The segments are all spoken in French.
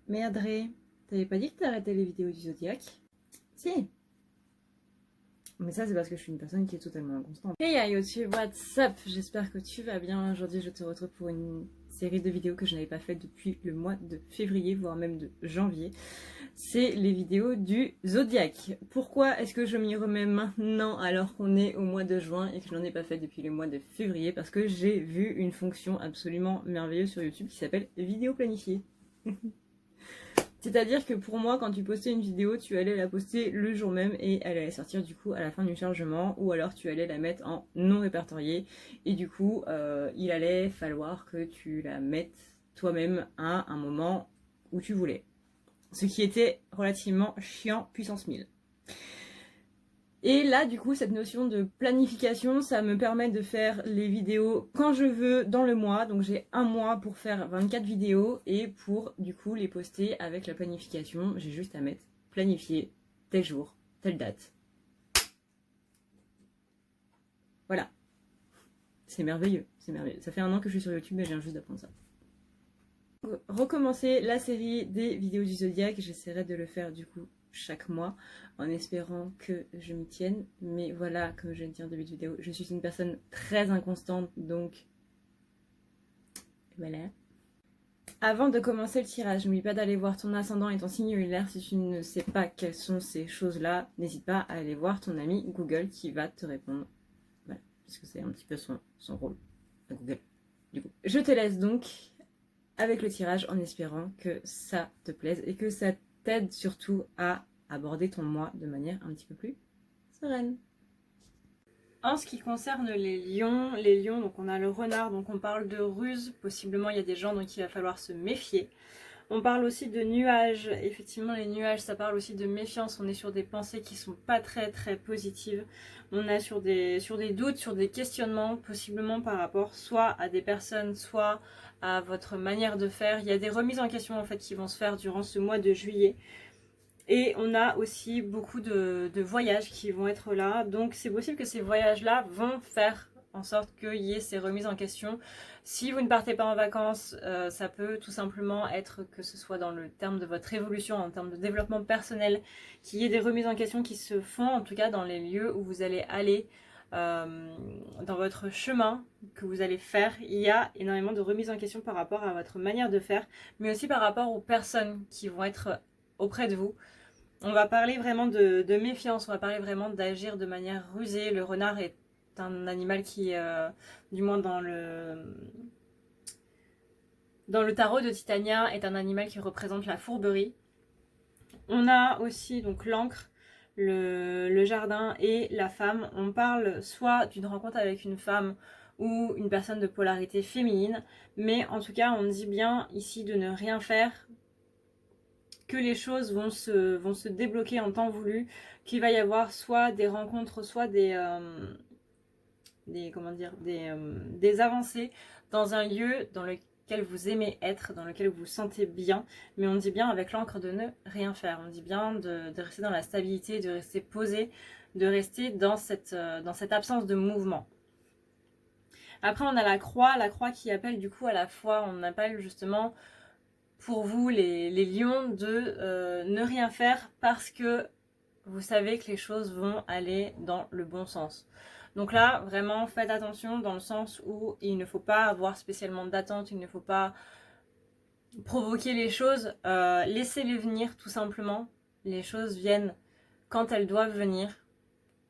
Mais Adré, t'avais pas dit que t'arrêtais les vidéos du Zodiac? Si. Mais ça, c'est parce que je suis une personne qui est totalement inconstante. Hey YouTube, what's up? J'espère que tu vas bien. Aujourd'hui, je te retrouve pour une série de vidéos que je n'avais pas faites depuis le mois de février, voire même de janvier. C'est les vidéos du Zodiac. Pourquoi est-ce que je m'y remets maintenant alors qu'on est au mois de juin et que je n'en ai pas fait depuis le mois de février? Parce que j'ai vu une fonction absolument merveilleuse sur YouTube qui s'appelle vidéo planifiée. C'est-à-dire que pour moi, quand tu postais une vidéo, tu allais la poster le jour même et elle allait sortir du coup à la fin du chargement, ou alors tu allais la mettre en non répertorié et du coup il allait falloir que tu la mettes toi-même à un moment où tu voulais. Ce qui était relativement chiant puissance 1000. Et là, du coup, cette notion de planification, ça me permet de faire les vidéos quand je veux dans le mois. Donc j'ai un mois pour faire 24 vidéos et pour, du coup, les poster avec la planification, j'ai juste à mettre planifier tel jour, telle date. Voilà. C'est merveilleux, c'est merveilleux. Ça fait un an que je suis sur YouTube et je viens juste d'apprendre ça. Recommencer la série des vidéos du Zodiac, j'essaierai de le faire du coup chaque mois en espérant que je m'y tienne, mais voilà, comme je viens de dire en début de vidéo, je suis une personne très inconstante, donc voilà. Avant de commencer le tirage, n'oublie pas d'aller voir ton ascendant et ton signe lunaire. Si tu ne sais pas quelles sont ces choses-là, n'hésite pas à aller voir ton ami Google qui va te répondre. Voilà, parce que c'est un petit peu son rôle à Google. Du coup, je te laisse donc avec le tirage en espérant que ça te plaise et que ça t'aide surtout à aborder ton mois de manière un petit peu plus sereine. En ce qui concerne les lions, donc on a le renard, donc on parle de ruse, possiblement il y a des gens dont il va falloir se méfier. On parle aussi de nuages, effectivement les nuages ça parle aussi de méfiance, on est sur des pensées qui sont pas très positives. On est sur des doutes, sur des questionnements, possiblement par rapport soit à des personnes, soit à votre manière de faire. Il y a des remises en question en fait qui vont se faire durant ce mois de juillet. Et on a aussi beaucoup de voyages qui vont être là. Donc c'est possible que ces voyages-là vont faire en sorte qu'il y ait ces remises en question. Si vous ne partez pas en vacances, ça peut tout simplement être que ce soit dans le terme de votre évolution, en termes de développement personnel, qu'il y ait des remises en question qui se font, en tout cas dans les lieux où vous allez aller, dans votre chemin que vous allez faire. Il y a énormément de remises en question par rapport à votre manière de faire, mais aussi par rapport aux personnes qui vont être auprès de vous. On va parler vraiment de méfiance, on va parler vraiment d'agir de manière rusée. Le renard est un animal qui, du moins dans le tarot de Titania, est un animal qui représente la fourberie. On a aussi donc l'encre, le jardin et la femme. On parle soit d'une rencontre avec une femme ou une personne de polarité féminine, mais en tout cas on dit bien ici de ne rien faire, que les choses vont se débloquer en temps voulu, qu'il va y avoir soit des rencontres, soit des avancées dans un lieu dans lequel vous aimez être, dans lequel vous vous sentez bien. Mais on dit bien avec l'encre de ne rien faire, on dit bien de rester dans la stabilité, de rester posé, de rester dans cette absence de mouvement. Après on a la croix qui appelle du coup à la foi, on appelle justement pour vous les lions de ne rien faire parce que vous savez que les choses vont aller dans le bon sens. Donc là, vraiment, faites attention dans le sens où il ne faut pas avoir spécialement d'attente, il ne faut pas provoquer les choses, laissez-les venir tout simplement. Les choses viennent quand elles doivent venir.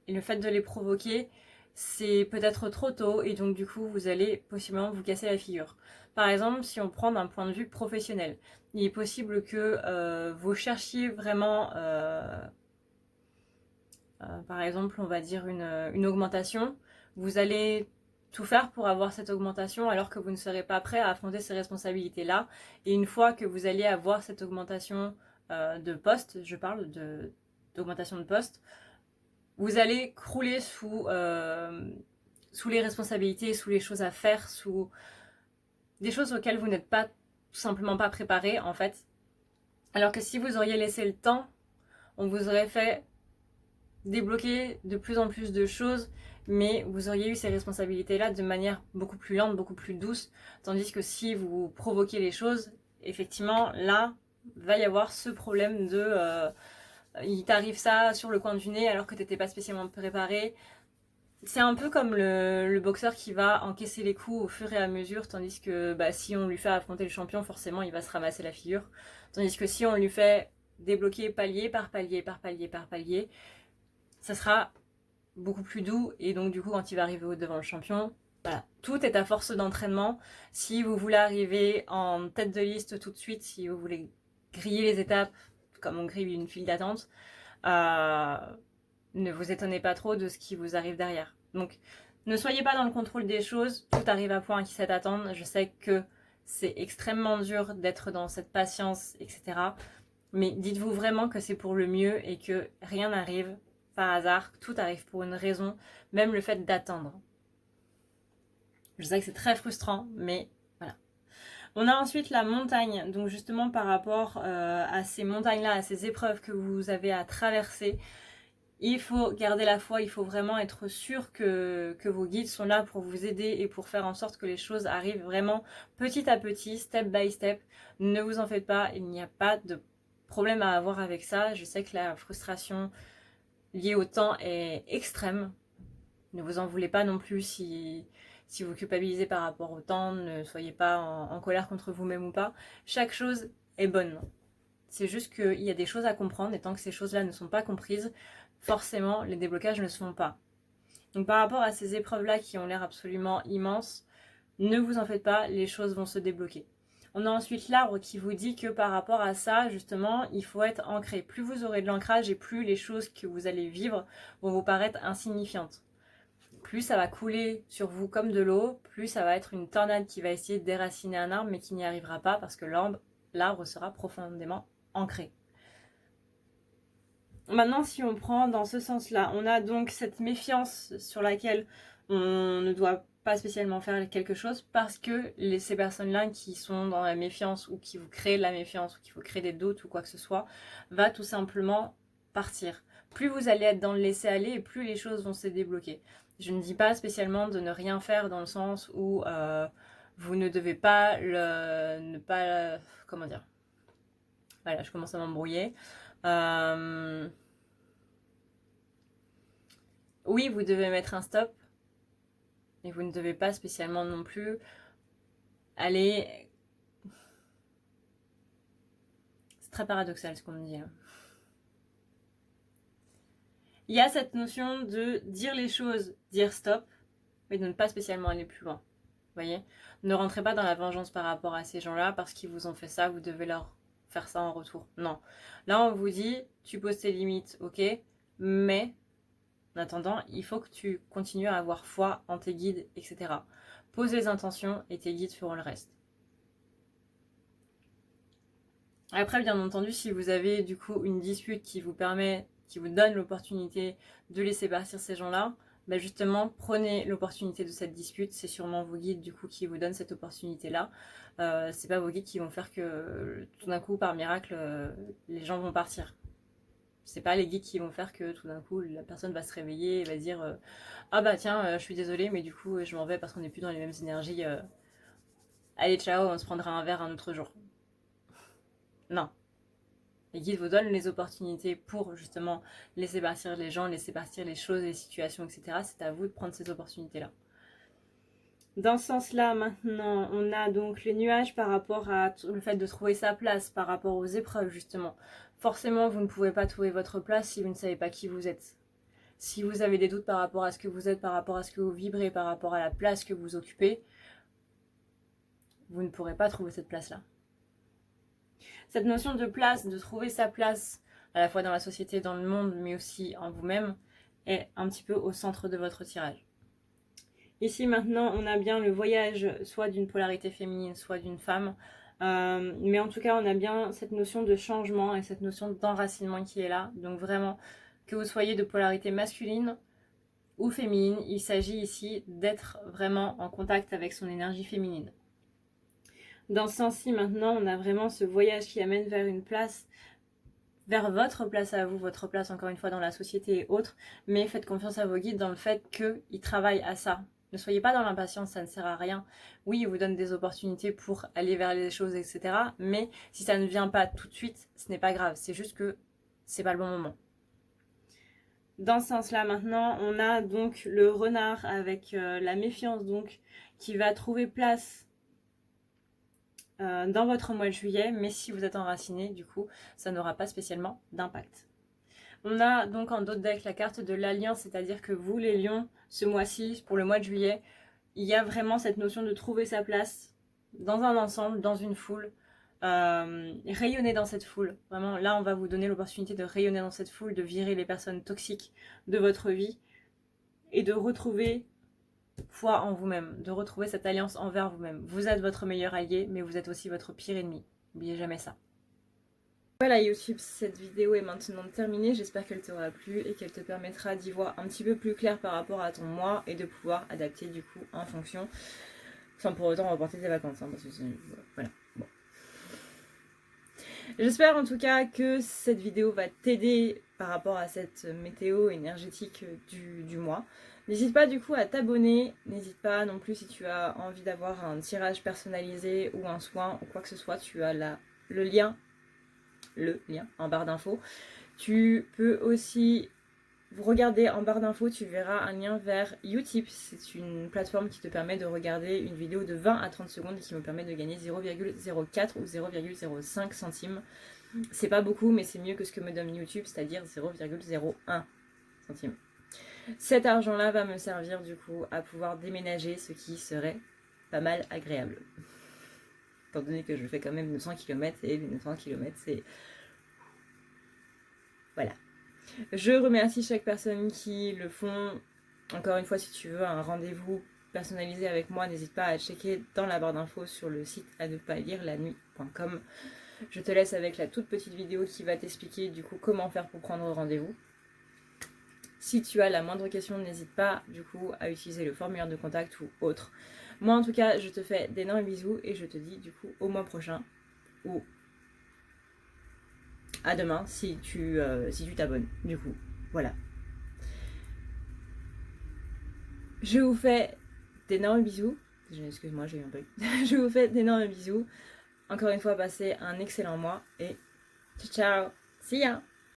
Et le fait de les provoquer, c'est peut-être trop tôt et donc du coup vous allez possiblement vous casser la figure. Par exemple, si on prend d'un point de vue professionnel, il est possible que vous cherchiez vraiment, par exemple, on va dire une augmentation. Vous allez tout faire pour avoir cette augmentation alors que vous ne serez pas prêt à affronter ces responsabilités-là. Et une fois que vous allez avoir cette augmentation de poste, je parle d'augmentation de poste, vous allez crouler sous les responsabilités, sous les choses à faire, sous des choses auxquelles vous n'êtes pas tout simplement pas préparé en fait. Alors que si vous auriez laissé le temps, on vous aurait fait débloquer de plus en plus de choses, mais vous auriez eu ces responsabilités-là de manière beaucoup plus lente, beaucoup plus douce. Tandis que si vous provoquez les choses, effectivement, là, va y avoir ce problème de il t'arrive ça sur le coin du nez alors que t'étais pas spécialement préparé. C'est un peu comme le boxeur qui va encaisser les coups au fur et à mesure, tandis que bah, si on lui fait affronter le champion, forcément il va se ramasser la figure. Tandis que si on lui fait débloquer palier par palier par palier par palier, ça sera beaucoup plus doux, et donc du coup quand il va arriver devant le champion, voilà, tout est à force d'entraînement. Si vous voulez arriver en tête de liste tout de suite, si vous voulez griller les étapes comme on grille une file d'attente, euh, ne vous étonnez pas trop de ce qui vous arrive derrière. Donc ne soyez pas dans le contrôle des choses, tout arrive à point qui sait attendre. Je sais que c'est extrêmement dur d'être dans cette patience, etc. Mais dites-vous vraiment que c'est pour le mieux et que rien n'arrive par hasard, tout arrive pour une raison, même le fait d'attendre. Je sais que c'est très frustrant, mais voilà. On a ensuite la montagne, donc justement par rapport à ces montagnes-là, à ces épreuves que vous avez à traverser, il faut garder la foi, il faut vraiment être sûr que vos guides sont là pour vous aider et pour faire en sorte que les choses arrivent vraiment petit à petit, step by step. Ne vous en faites pas, il n'y a pas de problème à avoir avec ça. Je sais que la frustration liée au temps est extrême. Ne vous en voulez pas non plus si vous culpabilisez par rapport au temps, ne soyez pas en colère contre vous-même ou pas. Chaque chose est bonne. C'est juste qu'il y a des choses à comprendre et tant que ces choses-là ne sont pas comprises, forcément les déblocages ne se font pas. Donc par rapport à ces épreuves-là qui ont l'air absolument immenses, ne vous en faites pas, les choses vont se débloquer. On a ensuite l'arbre qui vous dit que par rapport à ça, justement, il faut être ancré. Plus vous aurez de l'ancrage et plus les choses que vous allez vivre vont vous paraître insignifiantes. Plus ça va couler sur vous comme de l'eau, plus ça va être une tornade qui va essayer de déraciner un arbre mais qui n'y arrivera pas parce que l'arbre sera profondément ancré. Maintenant, si on prend dans ce sens-là, on a donc cette méfiance sur laquelle on ne doit pas spécialement faire quelque chose parce que ces personnes-là qui sont dans la méfiance ou qui vous créent de la méfiance ou qui vous créent des doutes ou quoi que ce soit, va tout simplement partir. Plus vous allez être dans le laisser-aller et plus les choses vont se débloquer. Je ne dis pas spécialement de ne rien faire dans le sens où vous ne devez pas comment dire. Voilà, je commence à m'embrouiller. Oui, vous devez mettre un stop, et vous ne devez pas spécialement non plus aller... C'est très paradoxal ce qu'on me dit. Il y a cette notion de dire les choses, dire stop, mais de ne pas spécialement aller plus loin. Vous voyez ? Ne rentrez pas dans la vengeance par rapport à ces gens-là parce qu'ils vous ont fait ça, vous devez leur faire ça en retour. Non. Là, on vous dit, tu poses tes limites, ok, mais en attendant, il faut que tu continues à avoir foi en tes guides, etc. Pose les intentions et tes guides feront le reste. Après, bien entendu, si vous avez du coup une dispute qui vous donne l'opportunité de laisser partir ces gens-là, bah justement, prenez l'opportunité de cette dispute. C'est sûrement vos guides du coup qui vous donnent cette opportunité-là. C'est pas vos guides qui vont faire que tout d'un coup, par miracle, les gens vont partir. C'est pas les guides qui vont faire que tout d'un coup la personne va se réveiller et va dire ah bah tiens je suis désolée mais du coup je m'en vais parce qu'on n'est plus dans les mêmes énergies. Allez ciao, on se prendra un verre un autre jour. Non. Les guides vous donnent les opportunités pour justement laisser partir les gens, laisser partir les choses, les situations, etc. C'est à vous de prendre ces opportunités-là. Dans ce sens-là, maintenant, on a donc les nuages par rapport à le fait de trouver sa place, par rapport aux épreuves, justement. Forcément, vous ne pouvez pas trouver votre place si vous ne savez pas qui vous êtes. Si vous avez des doutes par rapport à ce que vous êtes, par rapport à ce que vous vibrez, par rapport à la place que vous occupez, vous ne pourrez pas trouver cette place-là. Cette notion de place, de trouver sa place, à la fois dans la société, dans le monde, mais aussi en vous-même, est un petit peu au centre de votre tirage. Ici maintenant, on a bien le voyage, soit d'une polarité féminine, soit d'une femme. Mais en tout cas, on a bien cette notion de changement et cette notion d'enracinement qui est là. Donc vraiment, que vous soyez de polarité masculine ou féminine, il s'agit ici d'être vraiment en contact avec son énergie féminine. Dans ce sens-ci, maintenant, on a vraiment ce voyage qui amène vers une place, vers votre place à vous, votre place encore une fois dans la société et autres, mais faites confiance à vos guides dans le fait qu'ils travaillent à ça. Ne soyez pas dans l'impatience, ça ne sert à rien. Oui, il vous donne des opportunités pour aller vers les choses, etc. Mais si ça ne vient pas tout de suite, ce n'est pas grave. C'est juste que c'est pas le bon moment. Dans ce sens-là, maintenant, on a donc le renard avec la méfiance, donc, qui va trouver place dans votre mois de juillet. Mais si vous êtes enraciné, du coup, ça n'aura pas spécialement d'impact. On a donc en d'autres decks la carte de l'alliance, c'est-à-dire que vous, les lions, ce mois-ci, pour le mois de juillet, il y a vraiment cette notion de trouver sa place dans un ensemble, dans une foule, rayonner dans cette foule. Vraiment, là, on va vous donner l'opportunité de rayonner dans cette foule, de virer les personnes toxiques de votre vie et de retrouver foi en vous-même, de retrouver cette alliance envers vous-même. Vous êtes votre meilleur allié, mais vous êtes aussi votre pire ennemi. N'oubliez jamais ça. Voilà YouTube, cette vidéo est maintenant terminée, j'espère qu'elle t'aura plu et qu'elle te permettra d'y voir un petit peu plus clair par rapport à ton mois et de pouvoir adapter du coup en fonction, sans pour autant reporter tes vacances, hein, parce que voilà. Bon. J'espère en tout cas que cette vidéo va t'aider par rapport à cette météo énergétique du mois. N'hésite pas du coup à t'abonner, n'hésite pas non plus si tu as envie d'avoir un tirage personnalisé ou un soin ou quoi que ce soit, tu as le lien en barre d'infos. Tu peux aussi regarder en barre d'infos, tu verras un lien vers Utip. C'est une plateforme qui te permet de regarder une vidéo de 20 à 30 secondes et qui me permet de gagner 0,04 ou 0,05 centimes. C'est pas beaucoup, mais c'est mieux que ce que me donne YouTube, c'est-à-dire 0,01 centimes. Cet argent-là va me servir du coup à pouvoir déménager, ce qui serait pas mal agréable. Étant donné que je fais quand même 900 km et les 900 km c'est... Voilà. Je remercie chaque personne qui le font. Encore une fois, si tu veux un rendez-vous personnalisé avec moi, n'hésite pas à checker dans la barre d'infos sur le site à ne pas lire la nuit.com. Je te laisse avec la toute petite vidéo qui va t'expliquer du coup comment faire pour prendre rendez-vous. Si tu as la moindre question, n'hésite pas du coup à utiliser le formulaire de contact ou autre. Moi en tout cas, je te fais d'énormes bisous et je te dis du coup au mois prochain ou à demain si tu t'abonnes du coup. Voilà. Je vous fais d'énormes bisous. Excuse-moi, j'ai eu un bug. Je vous fais d'énormes bisous. Encore une fois, passez un excellent mois et ciao ciao. See ya.